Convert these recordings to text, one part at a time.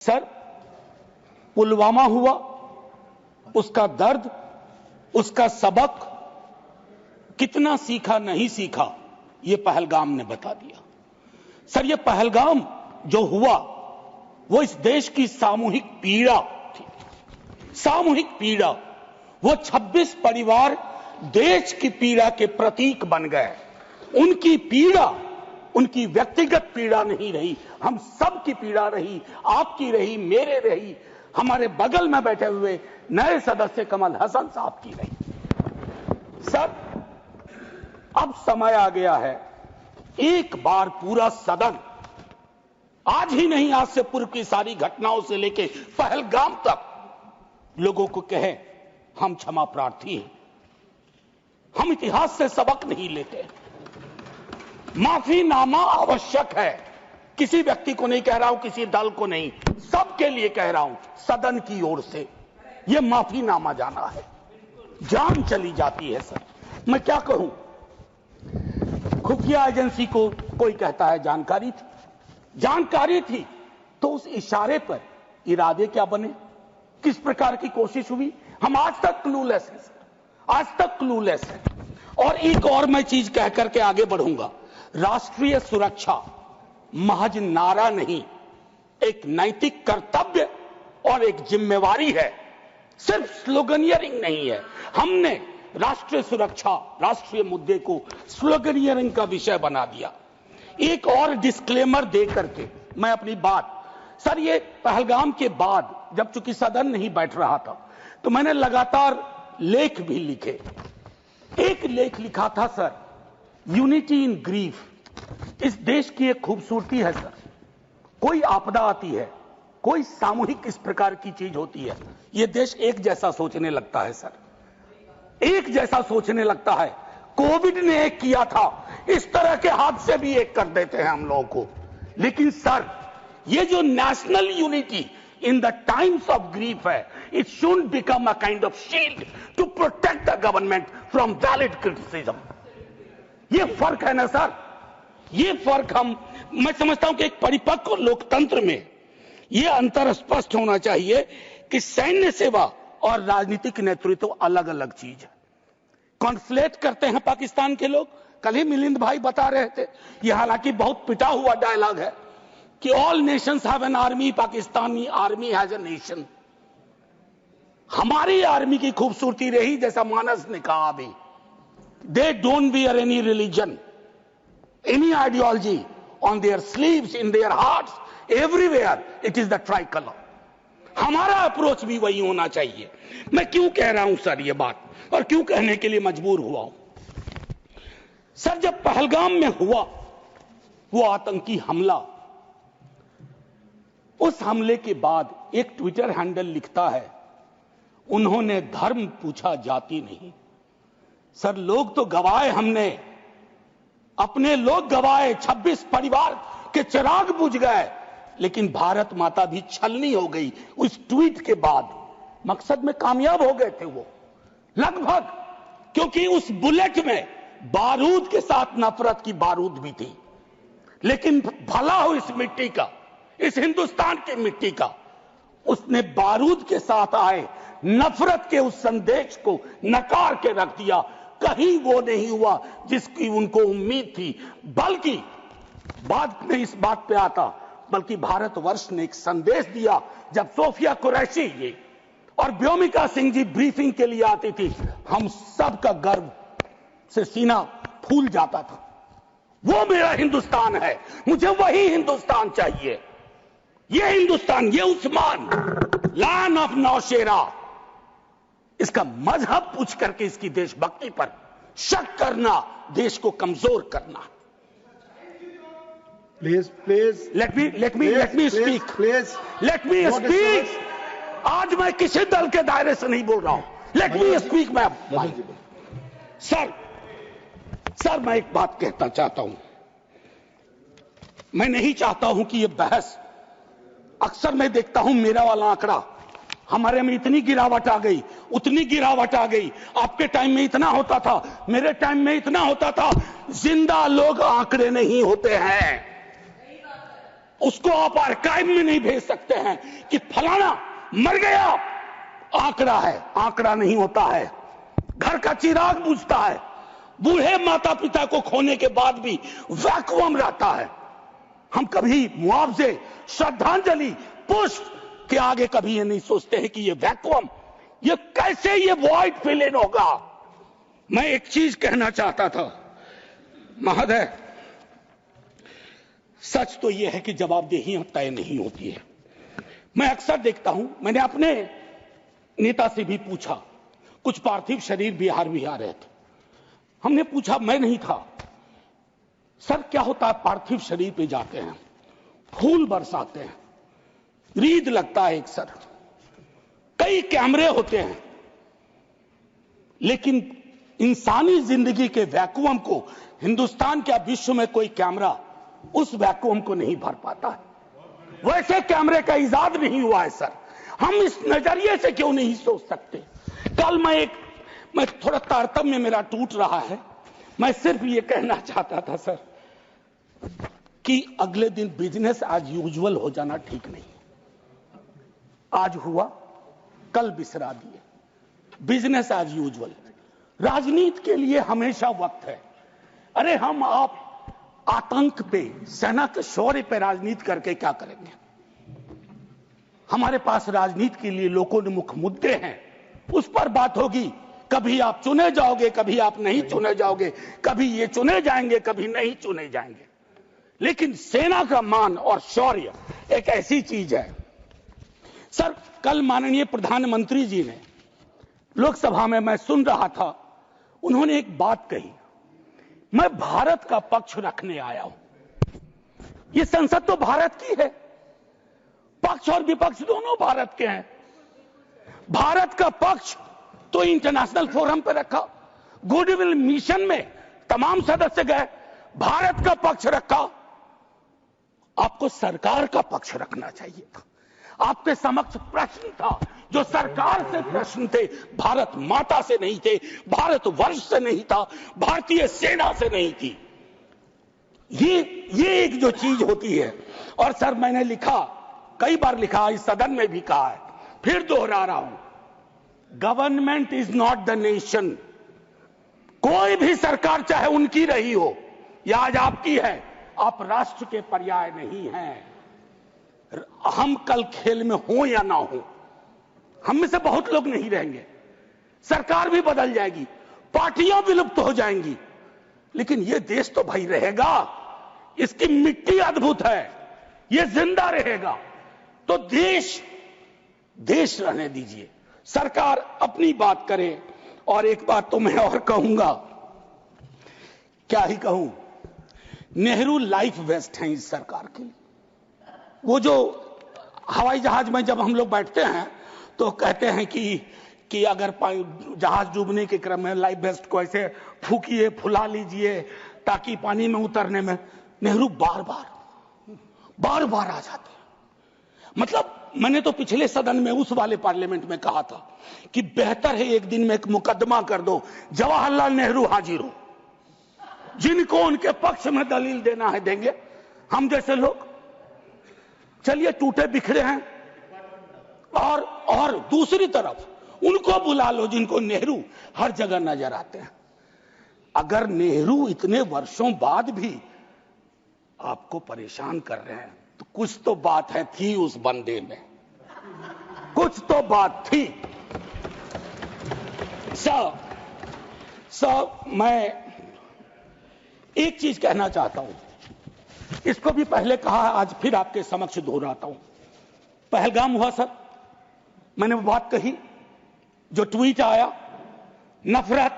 Sir, Pulwama हुआ, उसका दर्द, उसका सबक कितना सीखा नहीं सीखा ये पहलगाम ने बता दिया। सर, ये पहलगाम जो हुआ वो इस देश की सामूहिक पीड़ा थी, सामूहिक पीड़ा। वो 26 परिवार देश की पीड़ा के प्रतीक बन गए। उनकी पीड़ा उनकी व्यक्तिगत पीड़ा नहीं रही, हम सब की पीड़ा रही, आपकी रही, मेरे रही, हमारे बगल में बैठे हुए नए सदस्य कमल हसन साहब की रही। सर, अब समय आ गया है एक बार पूरा सदन, आज ही नहीं आज से पूर्व की सारी घटनाओं से लेके पहलगाम तक लोगों को कहे हम क्षमा प्रार्थी हैं, हम इतिहास से सबक नहीं लेते। माफीनामा आवश्यक है, किसी व्यक्ति को नहीं कह रहा हूं, किसी दल को नहीं, सबके लिए कह रहा हूं, सदन की ओर से यह माफीनामा जाना है। जान चली जाती है। सर, मैं क्या कहूं, खुफिया एजेंसी को कोई कहता है जानकारी थी तो उस इशारे पर इरादे क्या बने, किस प्रकार की कोशिश हुई, हम आज तक क्लूलेस हैं सर, आज तक क्लूलेस हैं। और एक और मैं चीज कह करके आगे बढ़ूंगा, राष्ट्रीय सुरक्षा महज नारा नहीं, एक नैतिक कर्तव्य और एक जिम्मेवारी है, सिर्फ स्लोगनियरिंग नहीं है। हमने राष्ट्रीय सुरक्षा, राष्ट्रीय मुद्दे को स्लोगनियरिंग का विषय बना दिया। एक और डिस्क्लेमर दे करके मैं अपनी बात, सर, ये पहलगाम के बाद जब चूंकि सदन नहीं बैठ रहा था तो मैंने लगातार लेख भी लिखे। एक लेख लिखा था सर, यूनिटी इन ग्रीफ। इस देश की एक खूबसूरती है सर, कोई आपदा आती है, कोई सामूहिक इस प्रकार की चीज होती है, यह देश एक जैसा सोचने लगता है सर, एक जैसा सोचने लगता है। कोविड ने एक किया था, इस तरह के हादसे भी एक कर देते हैं हम लोगों को। लेकिन सर, ये जो national unity in the times of grief है, it should become a kind of shield to protect the government from valid criticism. ये फर्क है ना सर, ये फर्क मैं समझता हूं कि एक परिपक्व लोकतंत्र में यह अंतर स्पष्ट होना चाहिए कि सैन्य सेवा और राजनीतिक नेतृत्व अलग अलग चीज है। कॉन्फ्लेट करते हैं पाकिस्तान के लोग। कल ही मिलिंद भाई बता रहे थे, यह हालांकि बहुत पिटा हुआ डायलॉग है कि all Nations have an army, Pakistani army has a nation. हमारी आर्मी की खूबसूरती रही, जैसा मानस ने कहा अभी, they don't wear any religion, any ideology on their sleeves, in their hearts, everywhere it is the tricolour. हमारा अप्रोच भी वही होना चाहिए। मैं क्यों कह रहा हूं सर ये बात, और क्यों कहने के लिए मजबूर हुआ हूं सर, जब पहलगाम में हुआ वो आतंकी हमला, उस हमले के बाद एक ट्विटर हैंडल लिखता है, उन्होंने धर्म पूछा, जाति नहीं। सर, लोग तो गवाए, हमने अपने लोग गवाए, 26 परिवार के चिराग बुझ गए, लेकिन भारत माता भी छलनी हो गई उस ट्वीट के बाद। मकसद में कामयाब हो गए थे वो लगभग, क्योंकि उस बुलेट में बारूद के साथ नफरत की बारूद भी थी। लेकिन भला हो इस मिट्टी का, इस हिंदुस्तान की मिट्टी का, उसने बारूद के साथ आए नफरत के उस संदेश को नकार के रख दिया। कहीं वो नहीं हुआ जिसकी उनको उम्मीद थी, बल्कि बाद में इस बात पे आता, बल्कि भारतवर्ष ने एक संदेश दिया। जब सोफिया कुरैशी ये और व्योमिका सिंह जी ब्रीफिंग के लिए आती थी, हम सब का गर्व से सीना फूल जाता था। वो मेरा हिंदुस्तान है, मुझे वही हिंदुस्तान चाहिए। ये हिंदुस्तान, ये उस्मान, लैंड ऑफ नौशेरा, इसका मजहब पूछ करके इसकी देशभक्ति पर शक करना देश को कमजोर करना। Please, let me speak. आज मैं किसी दल के दायरे से नहीं बोल रहा हूं, let me speak। सर, मैं एक बात कहना चाहता हूं, मैं नहीं चाहता हूं कि यह बहस, अक्सर मैं देखता हूं मेरा वाला आंकड़ा, हमारे में इतनी गिरावट आ गई, उतनी गिरावट आ गई, आपके टाइम में इतना होता था, मेरे टाइम में इतना होता था। जिंदा लोग आंकड़े नहीं होते हैं, उसको आप आर्काइव में नहीं भेज सकते हैं कि फलाना मर गया। आंकड़ा है, आंकड़ा नहीं होता है। घर का चिराग बुझता है। बूढ़े माता पिता को खोने के बाद भी वैक्यूम रहता है। हम कभी मुआवजे, श्रद्धांजलि, पुष्प के आगे कभी ये नहीं सोचते हैं कि ये वैक्यूम, ये कैसे ये वॉइड फिल इन होगा। मैं एक चीज कहना चाहता था महोदय, सच तो यह है कि जवाबदेही तय नहीं होती है। मैं अक्सर देखता हूं, मैंने अपने नेता से भी पूछा, कुछ पार्थिव शरीर बिहार भी आ रहे थे। हमने पूछा, मैं नहीं था, सर क्या होता है पार्थिव शरीर पे जाते हैं, फूल बरसाते हैं, रीद लगता है एक सर, कई कैमरे होते हैं, लेकिन इंसानी जिंदगी के वैक्यूम को हिंदुस्तान क्या विश्व में कोई कैमरा उस वैक्यूम को नहीं भर पाता है। वैसे कैमरे का इजाद नहीं हुआ है सर। हम इस नजरिए से क्यों नहीं सोच सकते। कल मैं थोड़ा तारतम्य मेरा टूट रहा है। मैं सिर्फ ये कहना चाहता था सर कि अगले दिन बिजनेस एज यूजुअल हो जाना ठीक नहीं। आज हुआ, कल बिसरा दिए, बिजनेस एज यूजुअल। राजनीति के लिए हमेशा वक्त है। अरे हम आप आतंक पे, सेना के शौर्य पे राजनीति करके क्या करेंगे। हमारे पास राजनीति के लिए लोकोन्मुख मुद्दे हैं, उस पर बात होगी। कभी आप चुने जाओगे, कभी आप नहीं चुने जाओगे, कभी ये चुने जाएंगे, कभी नहीं चुने जाएंगे। लेकिन सेना का मान और शौर्य एक ऐसी चीज है। सर कल माननीय प्रधानमंत्री जी ने लोकसभा में, मैं सुन रहा था, उन्होंने एक बात कही, मैं भारत का पक्ष रखने आया हूं। ये संसद तो भारत की है, पक्ष और विपक्ष दोनों भारत के हैं। भारत का पक्ष तो इंटरनेशनल फोरम पर रखा, गुडविल मिशन में तमाम सदस्य गए, भारत का पक्ष रखा। आपको सरकार का पक्ष रखना चाहिए था। आपके समक्ष प्रश्न था, जो सरकार से प्रश्न थे, भारत माता से नहीं थे, भारत वर्ष से नहीं था, भारतीय सेना से नहीं थी। ये एक जो चीज होती है। और सर मैंने लिखा, कई बार लिखा, इस सदन में भी कहा है, फिर दोहरा रहा हूं, government is not the nation. कोई भी सरकार चाहे उनकी रही हो या आज आपकी है, आप राष्ट्र के पर्याय नहीं हैं। हम कल खेल में हो या ना हो, हम में से बहुत लोग नहीं रहेंगे, सरकार भी बदल जाएगी, पार्टियां विलुप्त हो जाएंगी, लेकिन ये देश तो भाई रहेगा। इसकी मिट्टी अद्भुत है, ये जिंदा रहेगा। तो देश रहने दीजिए, सरकार अपनी बात करे। और एक बात तो मैं और कहूंगा, क्या ही कहूं, नेहरू लाइफ वेस्ट हैं इस सरकार के लिए। वो जो हवाई जहाज में जब हम लोग बैठते हैं तो कहते हैं कि अगर जहाज डूबने के क्रम में लाइफ वेस्ट को ऐसे फूकिए, फुला लीजिए ताकि पानी में उतरने में, नेहरू बार बार आ जाते हैं। मतलब मैंने तो पिछले सदन में, उस वाले पार्लियामेंट में कहा था कि बेहतर है एक दिन में एक मुकदमा कर दो, जवाहरलाल नेहरू हाजिर हो, जिनको उनके पक्ष में दलील देना है देंगे, हम जैसे लोग चलिए टूटे बिखरे हैं। और दूसरी तरफ उनको बुला लो जिनको नेहरू हर जगह नजर आते हैं। अगर नेहरू इतने वर्षों बाद भी आपको परेशान कर रहे हैं तो कुछ तो बात है, थी उस बंदे में, कुछ तो बात थी। मैं एक चीज कहना चाहता हूं, इसको भी पहले कहा, आज फिर आपके समक्ष दोहराता हूं। पहलगाम हुआ सर, मैंने वो बात कही, जो ट्वीट आया, नफरत,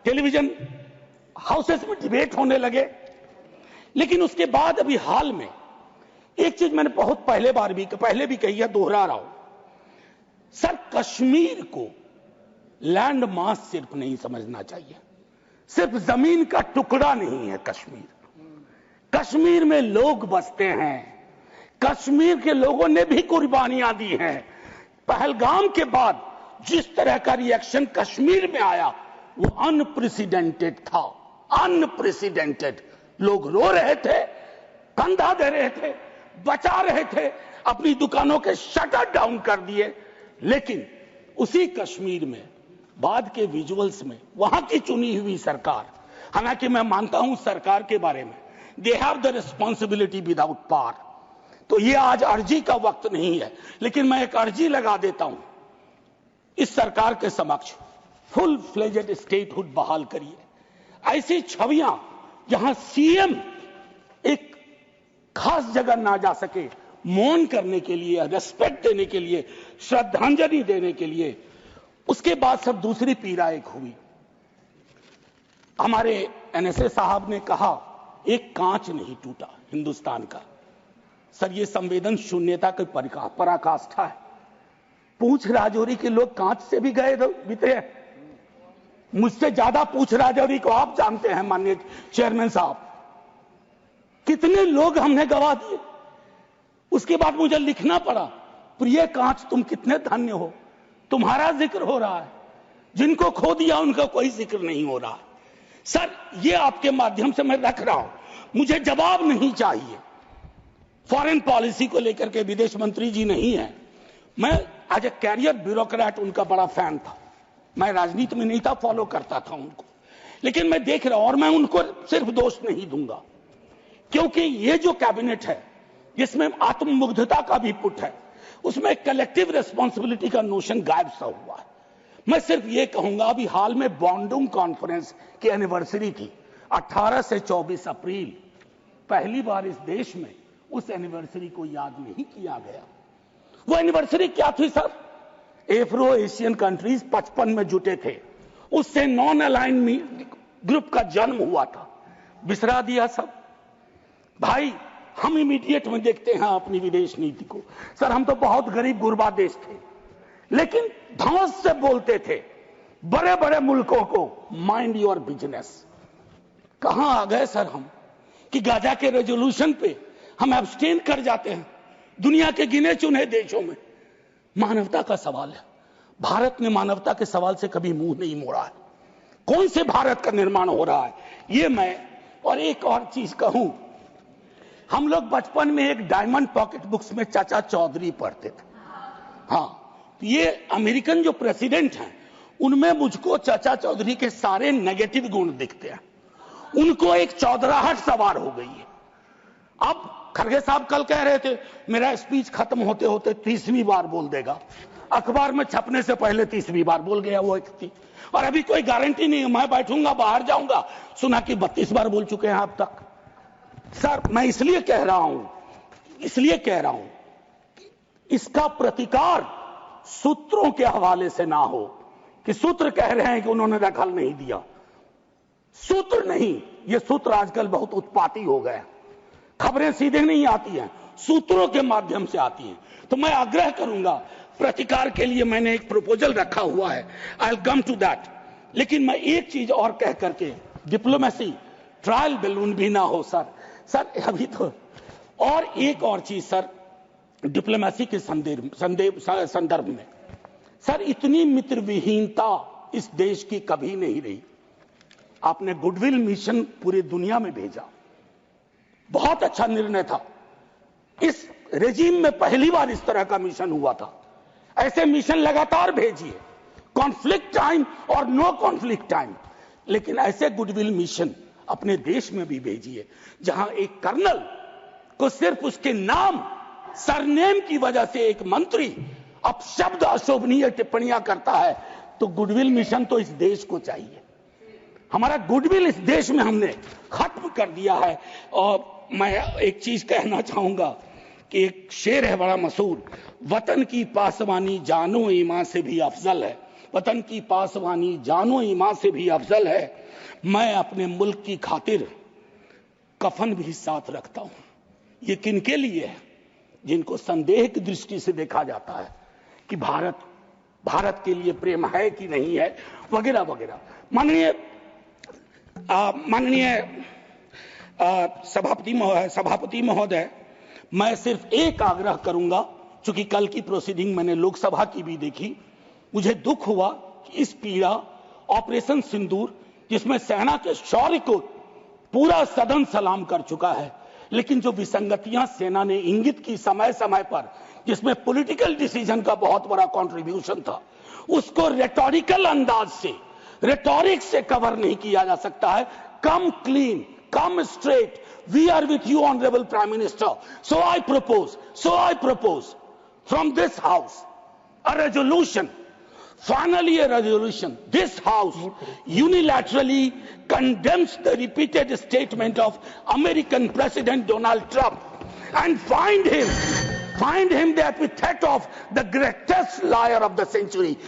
टेलीविजन हाउसेस में डिबेट होने लगे। लेकिन उसके बाद अभी हाल में एक चीज मैंने बहुत पहले भी कही है, दोहरा रहा हूं। सर कश्मीर को लैंड मास सिर्फ नहीं समझना चाहिए, सिर्फ जमीन का टुकड़ा नहीं है कश्मीर। कश्मीर में लोग बसते हैं, कश्मीर के लोगों ने भी कुर्बानियां दी हैं। पहलगाम के बाद जिस तरह का रिएक्शन कश्मीर में आया वो अनप्रेसिडेंटेड था, अनप्रेसिडेंटेड। लोग रो रहे थे, कंधा दे रहे थे, बचा रहे थे, अपनी दुकानों के शटर डाउन कर दिए। लेकिन उसी कश्मीर में बाद के विजुअल्स में वहां की चुनी हुई सरकार, हालांकि मैं मानता हूं सरकार के बारे में, they have the responsibility without power. तो ये आज अर्जी का वक्त नहीं है, लेकिन मैं एक अर्जी लगा देता हूं इस सरकार के समक्ष, फुल फ्लेजेड स्टेटहुड बहाल करिए। ऐसी छवियां जहां सीएम एक खास जगह ना जा सके, मौन करने के लिए, रेस्पेक्ट देने के लिए, श्रद्धांजलि देने के लिए, उसके बाद सब दूसरी पीड़ा एक हुई। हमारे एनएसए साहब ने कहा एक कांच नहीं टूटा हिंदुस्तान का। सर ये संवेदन शून्यता की पराकाष्ठा है। पूंछ राजौरी के लोग कांच से भी गए बीते हैं। मुझसे ज्यादा पूंछ राजौरी को आप जानते हैं माननीय चेयरमैन साहब, कितने लोग हमने गवा दिए। उसके बाद मुझे लिखना पड़ा, प्रिय कांच तुम कितने धन्य हो, तुम्हारा जिक्र हो रहा है, जिनको खो दिया उनका कोई जिक्र नहीं हो रहा। सर ये आपके माध्यम से मैं रख रहा हूं, मुझे जवाब नहीं चाहिए। फॉरेन पॉलिसी को लेकर के विदेश मंत्री जी नहीं है, मैं एज ए कैरियर ब्यूरोक्रेट उनका बड़ा फैन था। मैं राजनीति में नहीं था, फॉलो करता था उनको, लेकिन मैं देख रहा हूं और मैं उनको सिर्फ दोष नहीं दूंगा, क्योंकि ये जो कैबिनेट है जिसमें आत्ममुग्धता का भी पुट है, उसमें कलेक्टिव रिस्पॉन्सिबिलिटी का नोशन गायब सा हुआ है। मैं सिर्फ ये कहूंगा, अभी हाल में बॉन्डुंग कॉन्फ्रेंस की एनिवर्सरी थी 18 से 24 अप्रैल, पहली बार इस देश में उस एनिवर्सरी को याद नहीं किया गया। वो एनिवर्सरी क्या थी सर? एफ्रो एशियन कंट्रीज 55 में जुटे थे, उससे नॉन अलाइन ग्रुप का जन्म हुआ था। बिसरा दिया सब भाई। हम इमीडिएट में देखते हैं अपनी विदेश नीति को। सर हम तो बहुत गरीब गुरबा देश थे, लेकिन धौंस से बोलते थे बड़े बड़े मुल्कों को माइंड योर बिजनेस। कहां आ गए सर हम कि गाजा के रेजोल्यूशन पे हम एब्सटेन कर जाते हैं दुनिया के गिने चुने देशों में। मानवता का सवाल है, भारत ने मानवता के सवाल से कभी मुंह नहीं मोड़ा है। कौन से भारत का निर्माण हो रहा है ये मैं, और एक और चीज कहूं, हम लोग बचपन में एक डायमंड पॉकेट बुक्स में चाचा चौधरी पढ़ते थे। हाँ, ये अमेरिकन जो प्रेसिडेंट हैं उनमें मुझको चाचा चौधरी के सारे नेगेटिव गुण दिखते हैं। उनको एक चौधराहट सवार हो गई है। अब खड़गे साहब कल कह रहे थे मेरा स्पीच खत्म होते होते 30वीं बार बोल देगा, अखबार में छपने से पहले 30वीं बार बोल गया वो व्यक्ति, और अभी कोई गारंटी नहीं है, मैं बैठूंगा बाहर जाऊंगा सुना कि 32 बार बोल चुके हैं अब तक। सर मैं इसलिए कह रहा हूं इसका प्रतिकार सूत्रों के हवाले से ना हो कि सूत्र कह रहे हैं कि उन्होंने दखल नहीं दिया। सूत्र नहीं, ये सूत्र आजकल बहुत उत्पाती हो गए, खबरें सीधे नहीं आती हैं, सूत्रों के माध्यम से आती हैं। तो मैं आग्रह करूंगा, प्रतिकार के लिए मैंने एक प्रपोजल रखा हुआ है, I will come to that. लेकिन मैं एक चीज और कह करके, डिप्लोमेसी ट्रायल बैलून भी ना हो सर अभी तो। और एक और चीज सर, डिप्लोमेसी के संदर्भ में सर, इतनी मित्र विहीनता इस देश की कभी नहीं रही। आपने गुडविल मिशन पूरी दुनिया में भेजा, बहुत अच्छा निर्णय था। इस रेजिम में पहली बार इस तरह का मिशन हुआ था। ऐसे मिशन लगातार भेजिए, कॉन्फ्लिक्ट टाइम और नो कॉन्फ्लिक्ट टाइम, लेकिन ऐसे गुडविल मिशन अपने देश में भी भेजिए जहां एक कर्नल को सिर्फ उसके नाम सरनेम की वजह से एक मंत्री अपशब्द अशोभनीय टिप्पणियां करता है। तो गुडविल मिशन तो इस देश को चाहिए। हमारा गुडविल इस देश में हमने खत्म कर दिया है। और मैं एक चीज कहना चाहूंगा कि एक शेर है बड़ा मशहूर, वतन की पासवानी जानो ईमान से भी अफजल है, वतन की पासवानी जानो ईमान से भी अफजल है। मैं अपने मुल्क की खातिर कफन भी साथ रखता हूं। ये किनके लिए है? जिनको संदेह की दृष्टि से देखा जाता है कि भारत के लिए प्रेम है कि नहीं है, वगैरह वगैरह। माननीय सभापति महोदय, मैं सिर्फ एक आग्रह करूंगा, चूंकि कल की प्रोसीडिंग मैंने लोकसभा की भी देखी, मुझे दुख हुआ कि इस पीड़ा ऑपरेशन सिंदूर, जिसमें सेना के शौर्य को पूरा सदन सलाम कर चुका है, लेकिन जो विसंगतियां सेना ने इंगित की समय समय पर, जिसमें पॉलिटिकल डिसीजन का बहुत बड़ा कंट्रीब्यूशन था, उसको रेटोरिकल अंदाज से, रेटोरिक से कवर नहीं किया जा सकता है। Come clean, come straight, we are with you honourable prime minister, so I propose from this house a resolution, finally a resolution. This house unilaterally condemns the repeated statement of American President Donald Trump and find him the epithet of the greatest liar of the century.